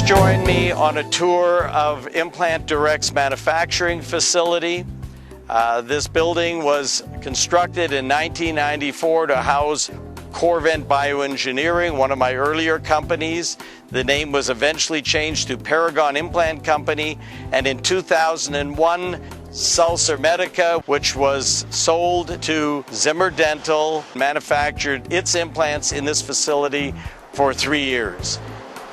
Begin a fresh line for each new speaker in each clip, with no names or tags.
join me on a tour of Implant Direct's manufacturing facility. This building was constructed in 1994 to house Corvent Bioengineering, one of my earlier companies. The name was eventually changed to Paragon Implant Company, and in 2001, Sulcer Medica, which was sold to Zimmer Dental, manufactured its implants in this facility for 3 years.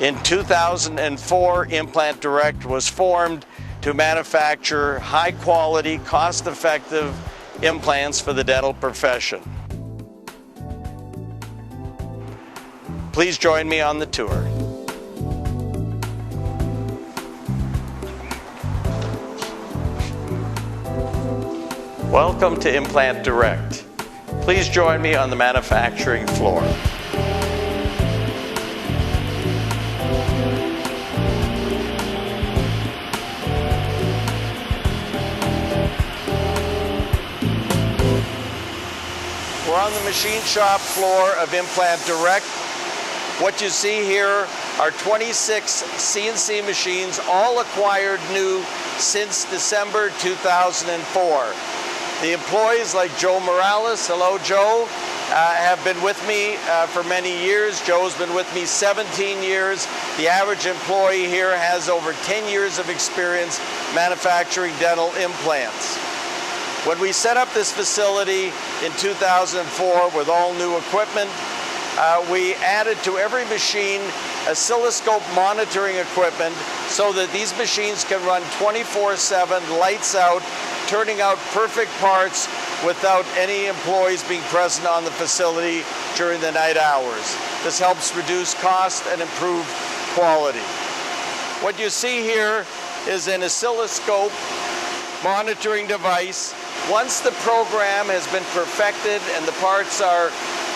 In 2004, Implant Direct was formed to manufacture high-quality, cost-effective implants for the dental profession. Please join me on the tour. Welcome to Implant Direct. Please join me on the manufacturing floor. We're on the machine shop floor of Implant Direct. What you see here are 26 CNC machines, all acquired new since December 2004. The employees like Joe Morales, hello Joe, have been with me for many years. Joe's been with me 17 years. The average employee here has over 10 years of experience manufacturing dental implants. When we set up this facility in 2004 with all new equipment, we added to every machine oscilloscope monitoring equipment so that these machines can run 24/7, lights out, turning out perfect parts without any employees being present on the facility during the night hours. This helps reduce cost and improve quality. What you see here is an oscilloscope monitoring device. Once the program has been perfected and the parts are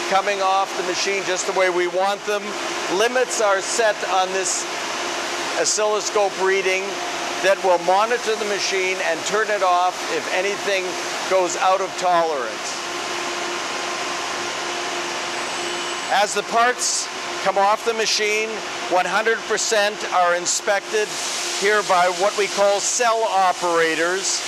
coming off the machine just the way we want them, limits are set on this oscilloscope reading that will monitor the machine and turn it off if anything goes out of tolerance. As the parts come off the machine, 100% are inspected here by what we call cell operators.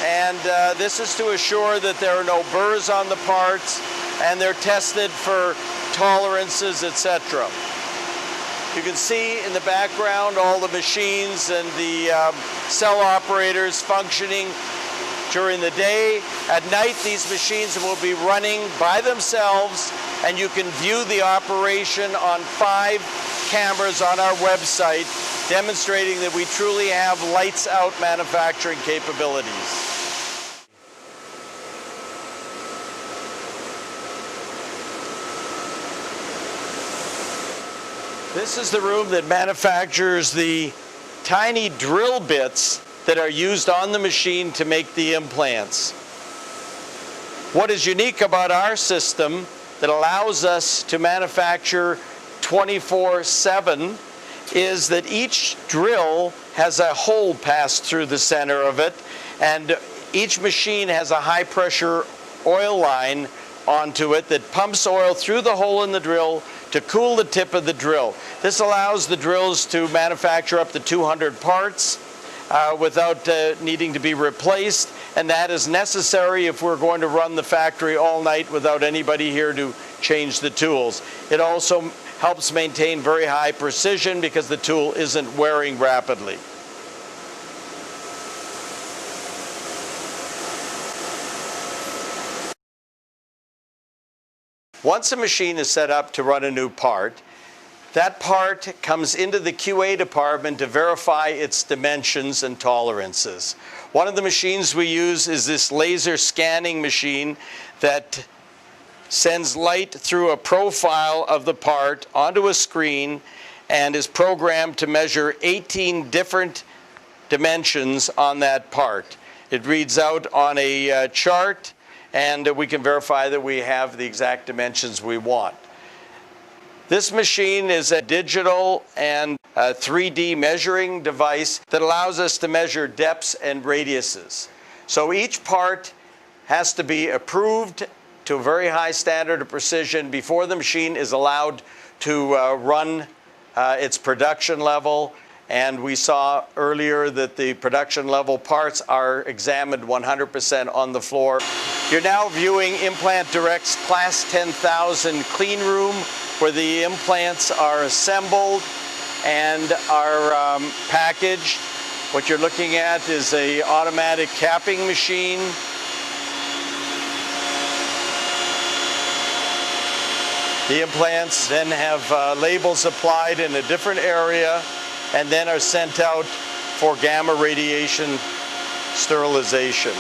And this is to assure that there are no burrs on the parts, and they're tested for tolerances, etc. You can see in the background all the machines and the cell operators functioning during the day. At night, these machines will be running by themselves, and you can view the operation on 5 cameras on our website, demonstrating that we truly have lights-out manufacturing capabilities. This is the room that manufactures the tiny drill bits that are used on the machine to make the implants. What is unique about our system that allows us to manufacture 24/7 is that each drill has a hole passed through the center of it, and each machine has a high-pressure oil line onto it that pumps oil through the hole in the drill to cool the tip of the drill. This allows the drills to manufacture up to 200 parts without needing to be replaced, and that is necessary if we're going to run the factory all night without anybody here to change the tools. It also helps maintain very high precision because the tool isn't wearing rapidly. Once a machine is set up to run a new part, that part comes into the QA department to verify its dimensions and tolerances. One of the machines we use is this laser scanning machine that sends light through a profile of the part onto a screen and is programmed to measure 18 different dimensions on that part. It reads out on a chart, and we can verify that we have the exact dimensions we want. This machine is a digital and a 3D measuring device that allows us to measure depths and radiuses. So each part has to be approved to a very high standard of precision before the machine is allowed to run its production level. And we saw earlier that the production level parts are examined 100% on the floor. You're now viewing Implant Direct's Class 10,000 clean room, where the implants are assembled and are packaged. What you're looking at is an automatic capping machine. The implants then have labels applied in a different area and then are sent out for gamma radiation sterilization.